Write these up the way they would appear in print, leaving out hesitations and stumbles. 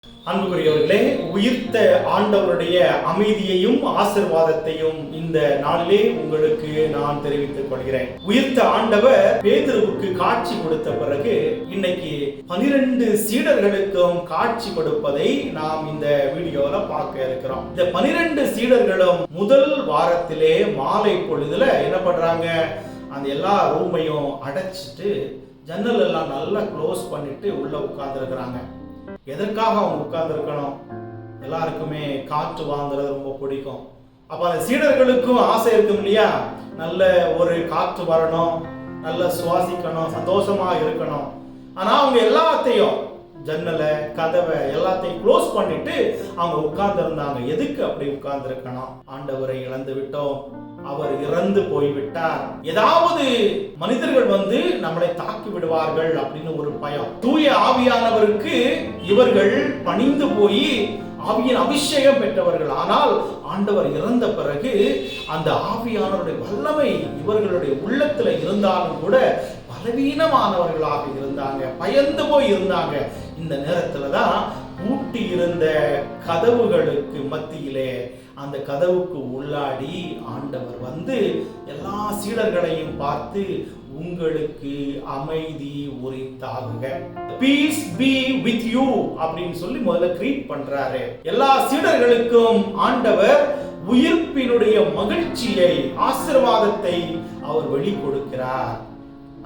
அன்புக்குரியவர்களே, உயிர்த்த ஆண்டவருடைய அமைதியையும் ஆசீர்வாதத்தையும் இந்த நாளிலே உங்களுக்கு நான் தெரிவித்துக் கொள்கிறேன். உயிர்த்த ஆண்டவர் பேதுருவுக்கு காட்சி கொடுத்த பிறகு இன்னைக்கு 12 சீடர்களுக்கும் காட்சி கொடுப்பதை நாம் இந்த வீடியோல பார்க்க இருக்கிறோம். இந்த 12 சீடர்களும் முதல் வாரத்திலே மாலை பொழுதுல என்ன பண்றாங்க, அந்த எல்லா ரூமையும் அடைச்சிட்டு ஜன்னல் எல்லாம் நல்லா க்ளோஸ் பண்ணிட்டு உள்ள உட்கார்ந்து இருக்கிறாங்க. எதற்காக அவங்க உட்கார்ந்து இருக்கணும்? எல்லாருக்குமே காற்று வாங்குறது ரொம்ப பிடிக்கும். அப்ப அந்த சீடர்களுக்கும் ஆசை இருக்கும் இல்லையா, நல்ல ஒரு காற்று வரணும், நல்ல சுவாசிக்கணும், சந்தோஷமா இருக்கணும். ஆனா அவங்க எல்லாத்தையும் ஜன்னலை கதவை எல்லாத்தையும் க்ளோஸ் பண்ணிட்டு அவங்க உட்கார்ந்து இருந்தாங்க. எதுக்கு அப்படி உட்கார்ந்து இருக்கணும்? ஆண்டவரை இழந்து விட்டோம், அவர் இறந்து போய்விட்டார், ஏதாவது மனிதர்கள் வந்து நம்மளை தாக்கி விடுவார்கள் அப்படின்னு ஒரு பயம். தூய ஆவியானவருக்கு இவர்கள் பணிந்து போய் ஆவியின் அபிஷேகம் பெற்றவர்கள். ஆனால் ஆண்டவர் இறந்த பிறகு அந்த ஆவியானவருடைய வல்லமை இவர்களுடைய உள்ளத்துல இருந்தாலும் கூட பலவீனமானவர்களாக இருந்தாங்க, பயந்து போய் இருந்தாங்க. இந்த நேரத்துல தான் பூட்டி இருந்த கதவுகளுக்கு மத்தியிலே அந்த கதவுக்கு உள்ளாடி ஆண்டவர் வந்து எல்லா சீடர்களையும் பார்த்து, உங்களுக்கு அமைதி உரித்தாகுக, பீஸ் பி வித் யூ அப்படின்னு சொல்லி முதல்ல கிரீட் பண்றாரு. எல்லா சீடர்களுக்கும் ஆண்டவர் உயிர்ப்பினுடைய மகிழ்ச்சியை, ஆசீர்வாதத்தை அவர் வெளி கொடுக்கிறார்.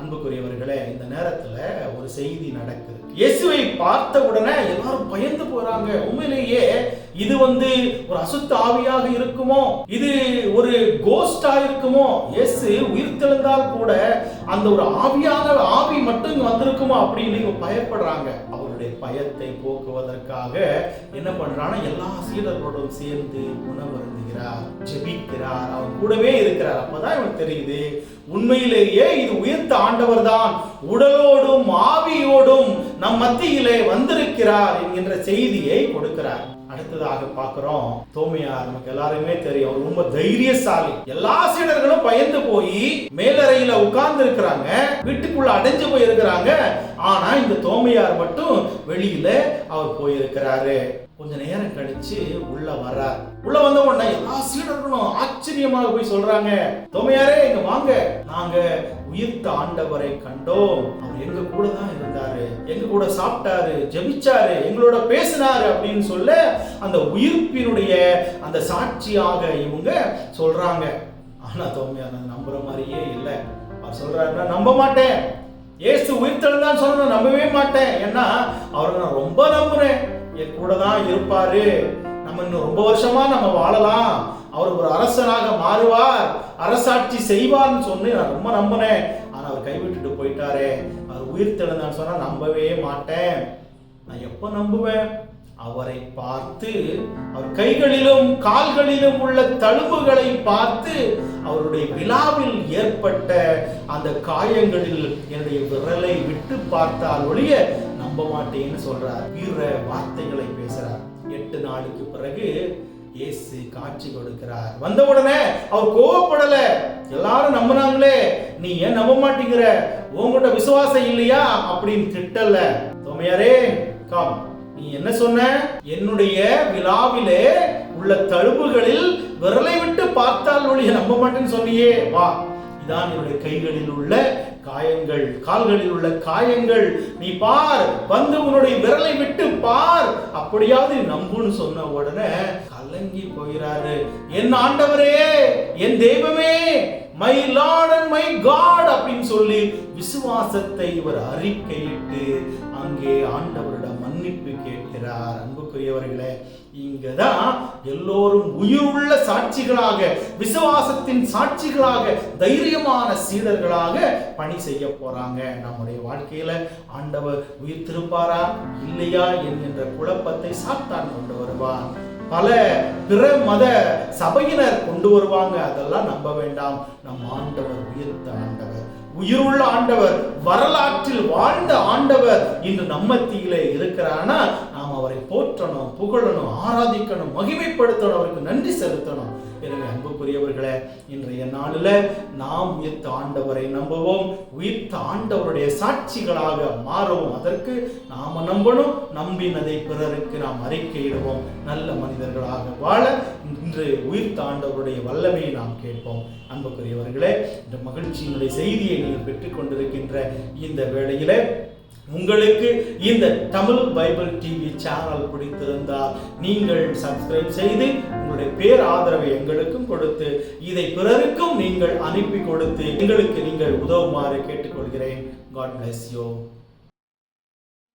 அன்புக்குரியவர்களே, இந்த நேரத்துல ஒரு செய்தி நடக்குது. இயேசுவை பார்த்த உடனே எல்லாரும் பயந்து போறாங்க. உண்மையிலேயே இது வந்து ஒரு அசுத்த ஆவியாக இருக்குமோ, இது ஒரு கோஸ்டா இருக்குமோ? இயேசு உயிர்த்தெழுந்தால் கூட அந்த ஒரு ஆவியான ஆவி மட்டும் இங்க வந்திருக்குமோ அப்படின்னு பயப்படுறாங்க. அவருடைய பயத்தை போக்குவதற்காக என்ன பண்றான்னா, எல்லா சீடர்களோடும் சேர்ந்து உணவருந்துகிறார், ஜெபிக்கிறார், அவர் கூடவே இருக்கிறார். அப்பதான் இவனுக்கு தெரியுது, உண்மையிலேயே இது உயிர்த்த ஆண்டவர் தான் உடலோடும் ஆவியோடும் நம் மத்தியிலே வந்திருக்கிறார் என்கின்ற செய்தியை கொடுக்கிறார். அடுத்ததாக பார்க்கிறோம், தோமையார். நமக்கு எல்லாருமே தெரியும், அவர் ரொம்ப தைரியசாலி. எல்லா சீடர்களும் பயந்து போய் மேலறையில உட்கார்ந்து இருக்கிறாங்க, வீட்டுக்குள்ள அடைஞ்சு போய் இருக்கிறாங்க. ஆனா இந்த தோமையார் மட்டும் வெளியில அவர் போயிருக்கிறாரு. கொஞ்ச நேரம் கழிச்சு உள்ள வர்றார். உள்ள வந்த உடனே எல்லா சீடர்களும் ஆச்சரியமாக போய் சொல்றாங்க, தோமையாரே இங்க வாங்க, நாங்க உயிர்த்த ஆண்டவரை கண்டோம், அவர் எங்க கூட தான் இருந்தாரு, எங்க கூட சாப்பிட்டாரு, ஜெபிச்சாரு, எங்களோட பேசினாரு அப்படின்னு சொல்ல அந்த உயிர்ப்பினுடைய அந்த சாட்சியாக இவங்க சொல்றாங்க. ஆனா தோமையார் நம்புற மாதிரியே இல்லை. அவர் சொல்றாரு, நான் நம்ப மாட்டேன், இயேசு உயிர்த்தெழுந்தான்னு சொன்னா நான் நம்பவே மாட்டேன். ஏன்னா அவரை நான் ரொம்ப நம்புறேன், என் கூட தான் இருப்பாரு, நம்ம இன்னும் ரொம்ப வருஷமா நம்ம வாழலாம், அவர் ஒரு அரசனாக மாறுவார், அரசாட்சி செய்வார்னு சொல்லி நான் ரொம்ப நம்பினேன். ஆனா அவர் கைவிட்டுட்டு போயிட்டாரே, அவர் உயிர்த்தெழுந்தான்னு சொன்னா நம்பவே மாட்டேன். நான் எப்ப நம்புவேன்? அவரை பார்த்து, அவர் கைகளிலும் கால்களிலும் உள்ள தழும்புகளை பார்த்து, அவருடைய விழாவில் ஏற்பட்ட அந்த காயங்களில் என்னுடைய விரலை விட்டு பார்த்தால் ஒழிய நம்ப மாட்டேன்னு சொல்றார். வீர வார்த்தைகளை பேசுறார். 8 நாளுக்கு பிறகு இயேசு காட்சி கொடுக்கிறார். வந்த உடனே அவர் கோவப்படல. எல்லாரும் நம்பினாங்களே, நீ ஏன் நம்ப மாட்டேங்கிற, உங்ககிட்ட விசுவாசம் இல்லையா அப்படின்னு திட்டல. தோமையாரே கம், நீ என்ன சொன்ன? என்னுடைய விழாவிலே உள்ள தழும்புகளில் விரலை விட்டு பார்த்தால் ஒழிய நம்ப மாட்டேன்னு சொன்னியே, வா, இதான் என்னுடைய கைகளில் உள்ள காயங்கள், கால்களில் உள்ள காயங்கள், நீ பார், வந்து உன்னுடைய விரலை விட்டு பார், அப்படியாவது நம்புன்னு சொன்ன உடனே கலங்கி போகிறாரு. என் ஆண்டவரே, என் தெய்வமே, my lord and my God அப்படின்னு சொல்லி விசுவாசத்தை இவர் அறிக்கையிட்டு அங்கே ஆண்டவரிடம் மன்னிப்பு கேட்கிறார். அன்புக்குரியவர்களே, இங்கதான் எல்லோரும் உயிருள்ள சாட்சிகளாக, விசுவாசத்தின் சாட்சிகளாக, தைரியமான சீடர்களாக பணி செய்ய போறாங்க. நம்முடைய வாழ்க்கையில ஆண்டவர் உயிர் திருப்பாரா இல்லையா என்கின்ற குழப்பத்தை சாத்தான் கொண்டு வருவான். பல பிற மத சபையினர் கொண்டு வருவாங்க. அதெல்லாம் நம்ப வேண்டாம். நம் ஆண்டவர் உயிர்த்த ஆண்டவர், உயிருள்ள ஆண்டவர், வரலாற்றில் வாழ்ந்த ஆண்டவர் இன்று நம்மத்தியிலே இருக்கிறானா, நாம் அவரை போற்றணும், புகழணும், ஆராதிக்கணும், மகிமைப்படுத்தணும், அவருக்கு நன்றி செலுத்தணும். எனவே அன்புக்குரியவர்களே, இன்றைய நாளில் நாம் உயிர்த்த ஆண்டவரை நம்புவோம், உயிர்த்த ஆண்டவருடைய சாட்சிகளாக மாறுவோம். அதற்கு நாம நம்பணும், நம்பினதை பிறருக்கு நாம் அறிக்கையிடுவோம். நல்ல மனிதர்களாக வாழ இன்று உயிர்த்த ஆண்டவருடைய வல்லமையை நாம் கேட்போம். அன்புக்குரியவர்களே, இந்த மகிழ்ச்சியினுடைய செய்தியை நீங்கள் பெற்றுக் கொண்டிருக்கின்ற இந்த வேளையில உங்களுக்கு இந்த தமிழ் பைபிள் டிவி சேனல் பிடித்திருந்தால் நீங்கள் சப்ஸ்கிரைப் செய்து உங்களுடைய பேர் ஆதரவை எங்களுக்கும் கொடுத்து இதை பிறருக்கும் நீங்கள் அனுப்பி கொடுத்து எங்களுக்கு நீங்கள் உதவுமாறு கேட்டுக்கொள்கிறேன். God bless you.